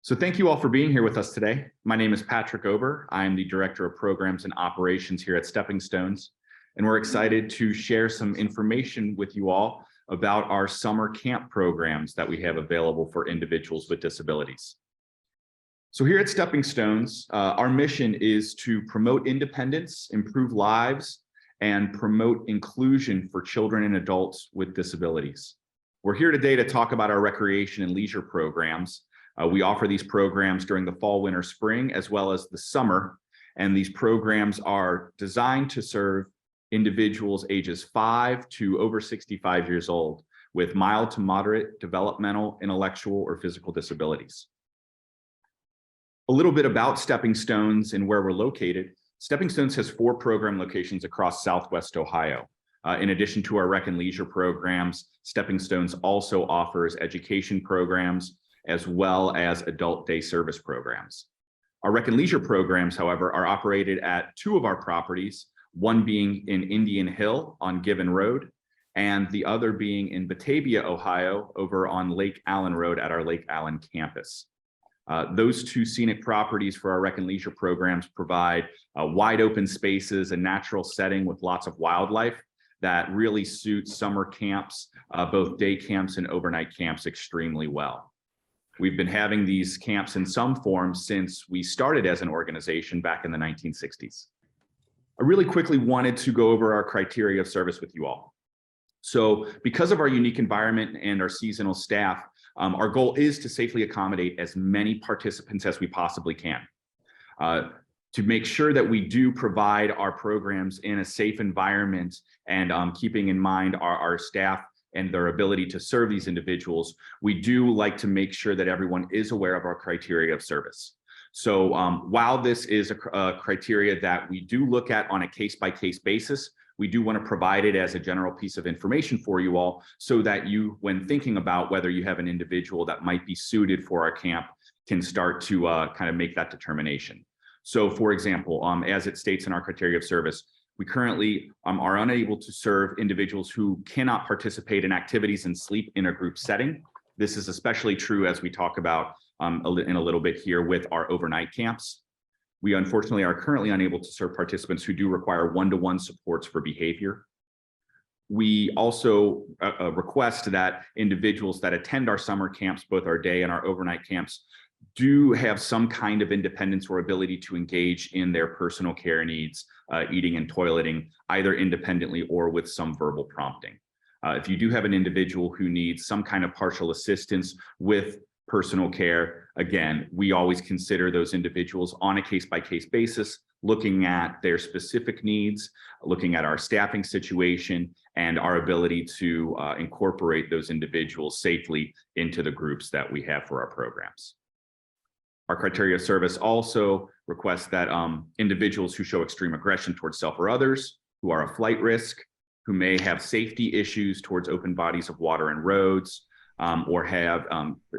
So thank you all for being here with us today. My name is Patrick Ober. I'm the Director of Programs and Operations here at Stepping Stones, and we're excited to share some information with you all about our summer camp programs that we have available for individuals with disabilities. So here at Stepping Stones, our mission is to promote independence, improve lives, and promote inclusion for children and adults with disabilities. We're here today to talk about our recreation and leisure programs. We offer these programs during the fall, winter, spring, as well as the summer. And these programs are designed to serve individuals ages 5 to over 65 years old with mild to moderate developmental, intellectual, or physical disabilities. A little bit about Stepping Stones and where we're located. Stepping Stones has 4 program locations across Southwest Ohio. In addition to our rec and leisure programs, Stepping Stones also offers education programs as well as adult day service programs. Our rec and leisure programs, however, are operated at 2 of our properties, one being in Indian Hill on Given Road, and the other being in Batavia, Ohio, over on Lake Allen Road at our Lake Allen campus. Those 2 scenic properties for our rec and leisure programs provide wide open spaces, a natural setting with lots of wildlife that really suits summer camps, both day camps and overnight camps extremely well. We've been having these camps in some form since we started as an organization back in the 1960s. I really quickly wanted to go over our criteria of service with you all. So because of our unique environment and our seasonal staff, our goal is to safely accommodate as many participants as we possibly can. To make sure that we do provide our programs in a safe environment and keeping in mind our staff and their ability to serve these individuals, we do like to make sure that everyone is aware of our criteria of service. So while this is a criteria that we do look at on a case-by-case basis, we do want to provide it as a general piece of information for you all so that you, when thinking about whether you have an individual that might be suited for our camp, can start to kind of make that determination. So for example, as it states in our criteria of service, we currently are unable to serve individuals who cannot participate in activities and sleep in a group setting. This is especially true as we talk about in a little bit here with our overnight camps. We unfortunately are currently unable to serve participants who do require one-to-one supports for behavior. We also request that individuals that attend our summer camps, both our day and our overnight camps, do have some kind of independence or ability to engage in their personal care needs, eating and toileting, either independently or with some verbal prompting. If you do have an individual who needs some kind of partial assistance with personal care, again, we always consider those individuals on a case-by-case basis, looking at their specific needs, looking at our staffing situation, and our ability to incorporate those individuals safely into the groups that we have for our programs. Our criteria of service also requests that individuals who show extreme aggression towards self or others, who are a flight risk, who may have safety issues towards open bodies of water and roads, or have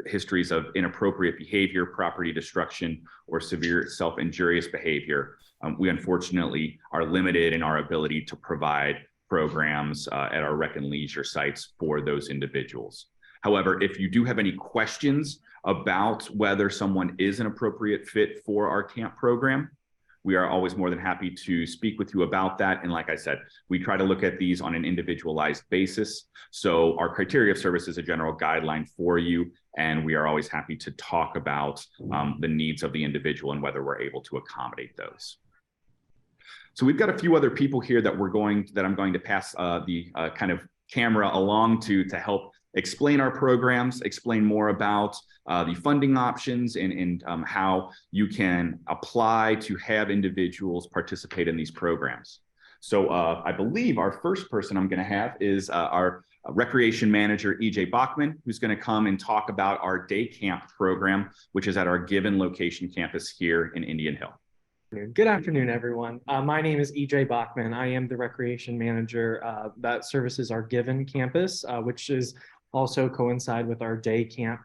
histories of inappropriate behavior, property destruction, or severe self-injurious behavior, we unfortunately are limited in our ability to provide programs at our rec and leisure sites for those individuals. However, if you do have any questions about whether someone is an appropriate fit for our camp program, we are always more than happy to speak with you about that. And like I said, we try to look at these on an individualized basis. So our criteria of service is a general guideline for you, and we are always happy to talk about the needs of the individual and whether we're able to accommodate those. So we've got a few other people here that I'm going to pass the kind of camera along to help explain our programs, explain more about the funding options and how you can apply to have individuals participate in these programs. So I believe our first person I'm going to have is our recreation manager, EJ Bachman, who's going to come and talk about our day camp program, which is at our Given location campus here in Indian Hill. Good afternoon, everyone. My name is EJ Bachman. I am the recreation manager that services our Given campus, which is also coincide with our day camp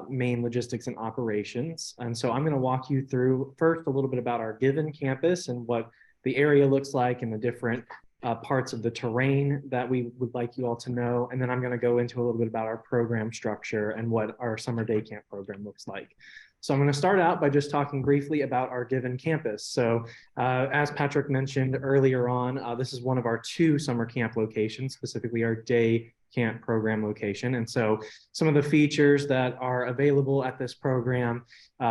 main logistics and operations. And so I'm going to walk you through first a little bit about our Given campus and what the area looks like and the different parts of the terrain that we would like you all to know. And then I'm going to go into a little bit about our program structure and what our summer day camp program looks like. So I'm going to start out by just talking briefly about our given campus. So as Patrick mentioned earlier on, this is one of our 2 summer camp locations, specifically our day camp program location. And so some of the features that are available at this program,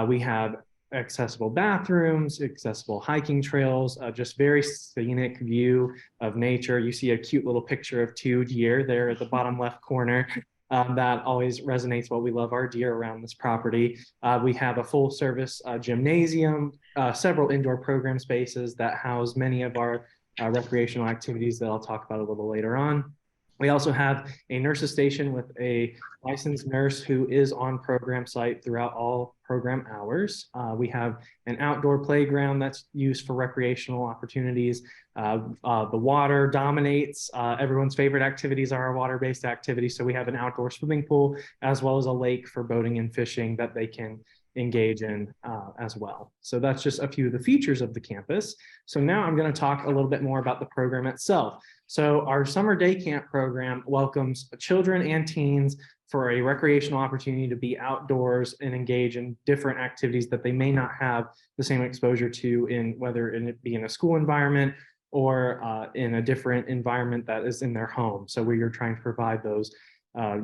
we have accessible bathrooms, accessible hiking trails, just very scenic view of nature. You see a cute little picture of 2 deer there at the bottom left corner. That always resonates what we love our deer around this property. We have a full service gymnasium, several indoor program spaces that house many of our recreational activities that I'll talk about a little later on. We also have a nurse's station with a licensed nurse who is on program site throughout all program hours. We have an outdoor playground that's used for recreational opportunities. The water dominates. Everyone's favorite activities are our water-based activities. So we have an outdoor swimming pool as well as a lake for boating and fishing that they can engage in as well. So that's just a few of the features of the campus. So now I'm going to talk a little bit more about the program itself. So our summer day camp program welcomes children and teens for a recreational opportunity to be outdoors and engage in different activities that they may not have the same exposure to in whether it be in a school environment or in a different environment that is in their home. So we are trying to provide those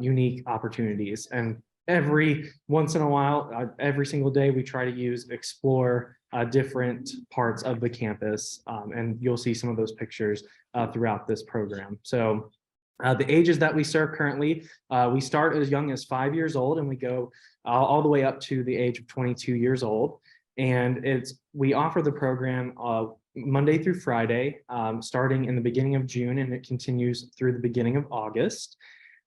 unique opportunities. And every once in a while, every single day, we try to explore different parts of the campus. And you'll see some of those pictures throughout this program. So the ages that we serve currently, we start as young as 5 years old and we go all the way up to the age of 22 years old. And we offer the program Monday through Friday, starting in the beginning of June, and it continues through the beginning of August.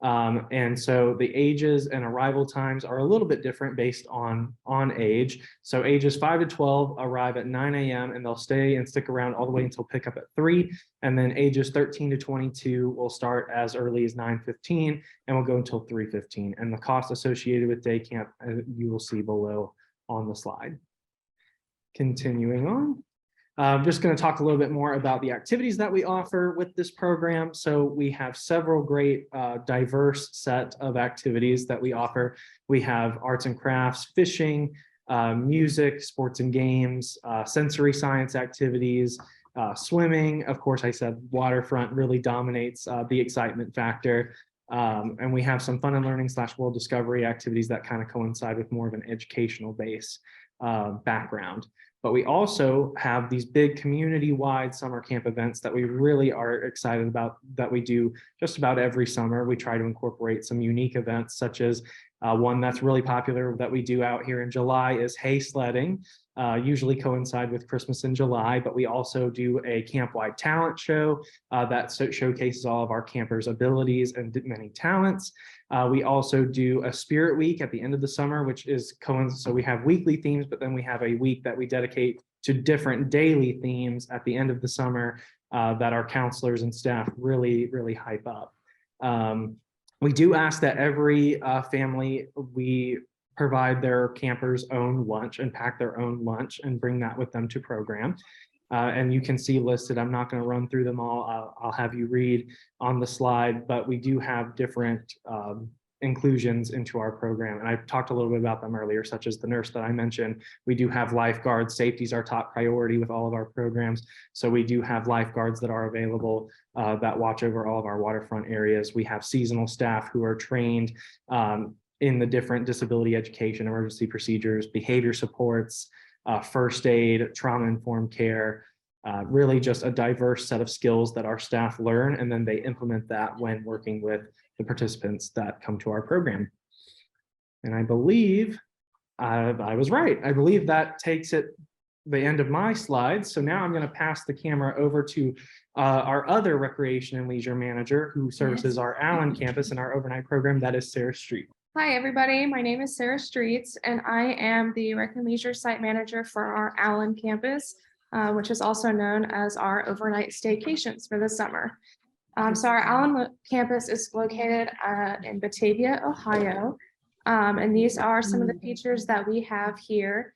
And so the ages and arrival times are a little bit different based on age. So ages 5 to 12 arrive at 9 a.m. and they'll stay and stick around all the way until pickup at 3. And then ages 13 to 22 will start as early as 9:15 and will go until 3:15. And the cost associated with day camp, you will see below on the slide. Continuing on. I'm just going to talk a little bit more about the activities that we offer with this program. So we have several great diverse set of activities that we offer. We have arts and crafts, fishing, music, sports and games, sensory science activities, swimming. Of course, I said waterfront really dominates the excitement factor. And we have some fun and learning / world discovery activities that kind of coincide with more of an educational base background. But we also have these big community-wide summer camp events that we really are excited about that we do just about every summer. We try to incorporate some unique events, such as one that's really popular that we do out here in July is hay sledding, usually coincide with Christmas in July, but we also do a camp-wide talent show that showcases all of our campers' abilities and many talents. We also do a spirit week at the end of the summer, which is so we have weekly themes, but then we have a week that we dedicate to different daily themes at the end of the summer that our counselors and staff really hype up. We do ask that every family, we provide their campers' own lunch and pack their own lunch and bring that with them to program. And you can see listed, I'm not going to run through them all. I'll have you read on the slide, but we do have different inclusions into our program. And I talked a little bit about them earlier, such as the nurse that I mentioned. We do have lifeguards. Safety is our top priority with all of our programs. So we do have lifeguards that are available that watch over all of our waterfront areas. We have seasonal staff who are trained in the different disability education, emergency procedures, behavior supports, first aid, trauma-informed care, really just a diverse set of skills that our staff learn, and then they implement that when working with the participants that come to our program. And I believe I was right. I believe that takes it the end of my slides. So now I'm going to pass the camera over to our other recreation and leisure manager who services our Allen campus and our overnight program, that is Sarah Street. Hi, everybody. My name is Sarah Streets, and I am the Rec and Leisure Site Manager for our Allen campus, which is also known as our overnight staycations for the summer. So our Allen campus is located in Batavia, Ohio, and these are some of the features that we have here.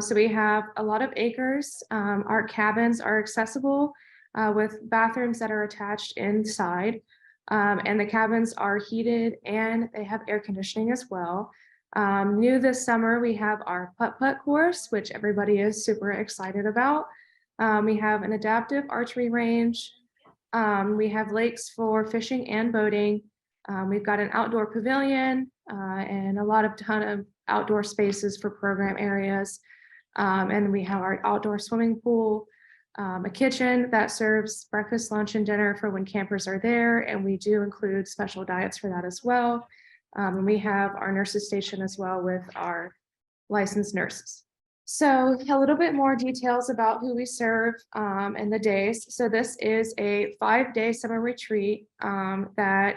So we have a lot of acres. Our cabins are accessible. with bathrooms that are attached inside. And the cabins are heated and they have air conditioning as well. New this summer, we have our putt-putt course, which everybody is super excited about. We have an adaptive archery range. We have lakes for fishing and boating. We've got an outdoor pavilion and ton of outdoor spaces for program areas. And we have our outdoor swimming pool, a kitchen that serves breakfast, lunch, and dinner for when campers are there. And we do include special diets for that as well. And we have our nurses station as well with our licensed nurses. So a little bit more details about who we serve and the days. So this is a 5-day summer retreat that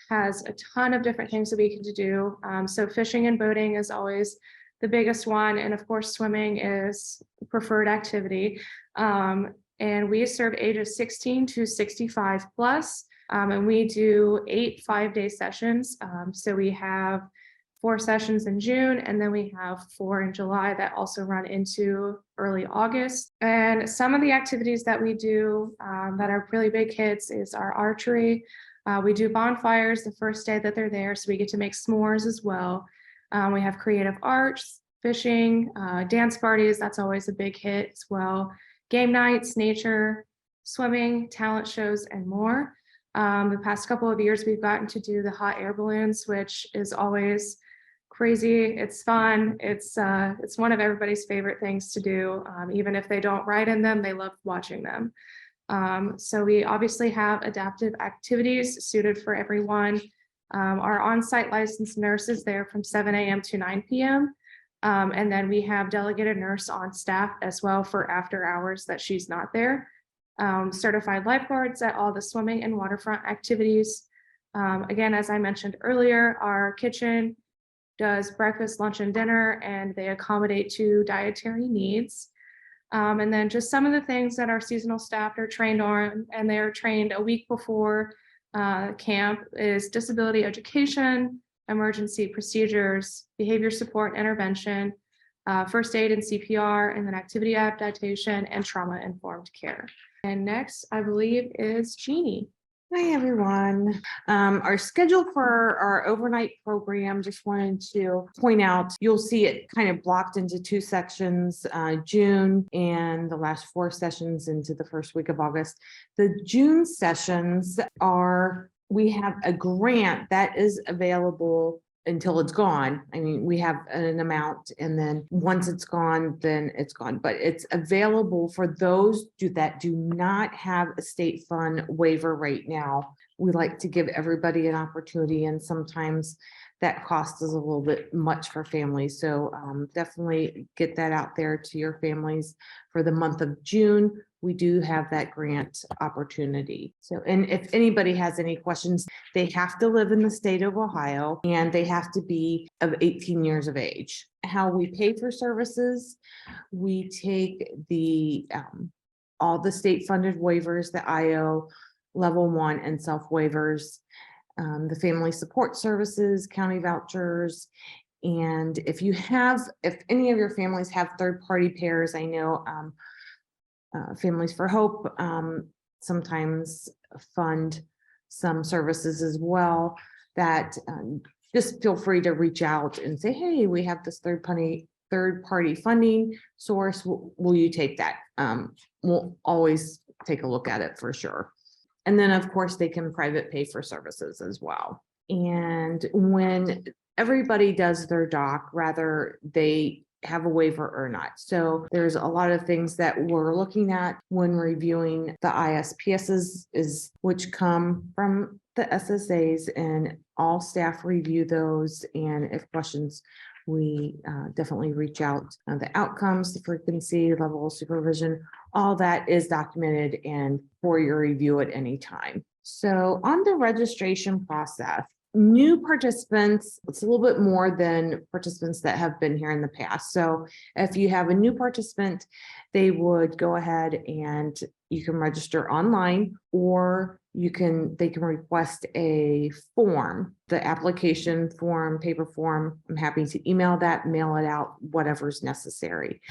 has a ton of different things that we can do. So fishing and boating is always the biggest one. And of course, swimming is preferred activity. And we serve ages 16 to 65 plus. And we do 8 5-day sessions. So we have 4 sessions in June, and then we have 4 in July that also run into early August. And some of the activities that we do that are really big hits is our archery. We do bonfires the first day that they're there, so we get to make s'mores as well. We have creative arts, fishing, dance parties. That's always a big hit as well. Game nights, nature, swimming, talent shows, and more. The past couple of years, we've gotten to do the hot air balloons, which is always crazy. It's fun. It's one of everybody's favorite things to do. Even if they don't ride in them, they love watching them. So we obviously have adaptive activities suited for everyone. Our on-site licensed nurse is there from 7 a.m. to 9 p.m. And then we have delegated nurse on staff as well for after hours that she's not there. Certified lifeguards at all the swimming and waterfront activities. Again, as I mentioned earlier, our kitchen does breakfast, lunch, and dinner, and they accommodate to dietary needs. And then just some of the things that our seasonal staff are trained on, and they're trained a week before camp, is disability education, emergency procedures, behavior support intervention, first aid and CPR, and then activity adaptation and trauma-informed care. And next, I believe, is Jeannie. Hi, everyone. Our schedule for our overnight program, just wanted to point out, you'll see it kind of blocked into 2 sections, June and the last 4 sessions into the first week of August. The June sessions we have a grant that is available until it's gone. I mean, we have an amount, and then once it's gone, then it's gone, but it's available for those that do not have a state fund waiver right now. We like to give everybody an opportunity, and sometimes that cost is a little bit much for families. So definitely get that out there to your families. For the month of June, we do have that grant opportunity. So, and if anybody has any questions, they have to live in the state of Ohio and they have to be of 18 years of age. How we pay for services, we take all the state funded waivers, the IO, level 1 and self waivers, the family support services, county vouchers. And if any of your families have third-party pairs, I know Families for Hope sometimes fund some services as well, that just feel free to reach out and say, hey, we have this third-party funding source. Will you take that? We'll always take a look at it for sure. And then, of course, they can private pay for services as well. And when everybody does their doc, rather they have a waiver or not. So there's a lot of things that we're looking at when reviewing the ISPSs, which come from the SSAs, and all staff review those. And if questions, we definitely reach out. The outcomes, the frequency, level of supervision, all that is documented and for your review at any time. So on the registration process, new participants, it's a little bit more than participants that have been here in the past. So if you have a new participant, they would go ahead and you can register online, or they can request a form, the application form, paper form. I'm happy to email that, mail it out, whatever's necessary.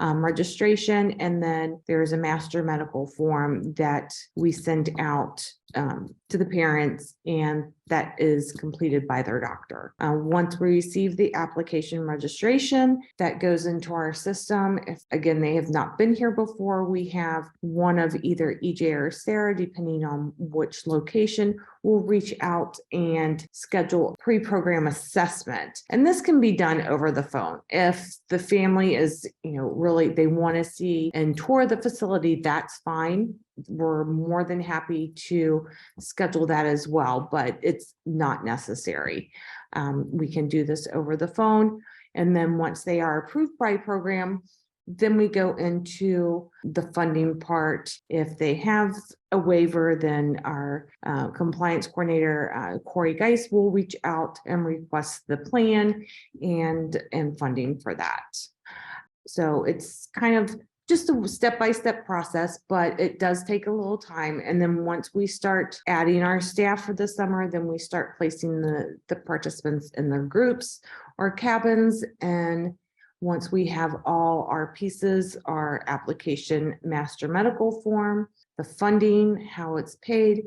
Registration, and then there's a master medical form that we send out to the parents, and that is completed by their doctor. Once we receive the application registration, that goes into our system. If again, they have not been here before, we have one of either EJ or Sarah, depending on which location, will reach out and schedule a pre-program assessment. And this can be done over the phone. If the family is, really, they want to see and tour the facility, that's fine. We're more than happy to schedule that as well, but it's not necessary. We can do this over the phone. And then once they are approved by program, then we go into the funding part. If they have a waiver, then our compliance coordinator, Corey Geis, will reach out and request the plan and funding for that. So it's kind of just a step-by-step process, but it does take a little time. And then once we start adding our staff for the summer, then we start placing the participants in their groups or cabins. And once we have all our pieces, our application master medical form, the funding, how it's paid,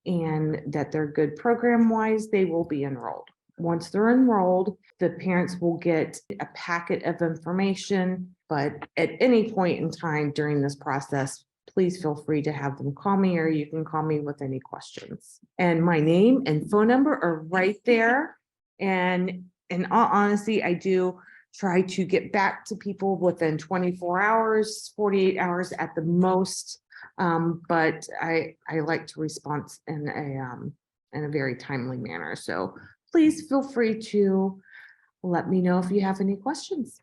and that they're good program-wise, they will be enrolled. Once they're enrolled, the parents will get a packet of information, but at any point in time during this process, please feel free to have them call me, or you can call me with any questions. And my name and phone number are right there. And in all honesty, I do try to get back to people within 24 hours, 48 hours at the most. But I like to respond in a very timely manner. So please feel free to let me know if you have any questions.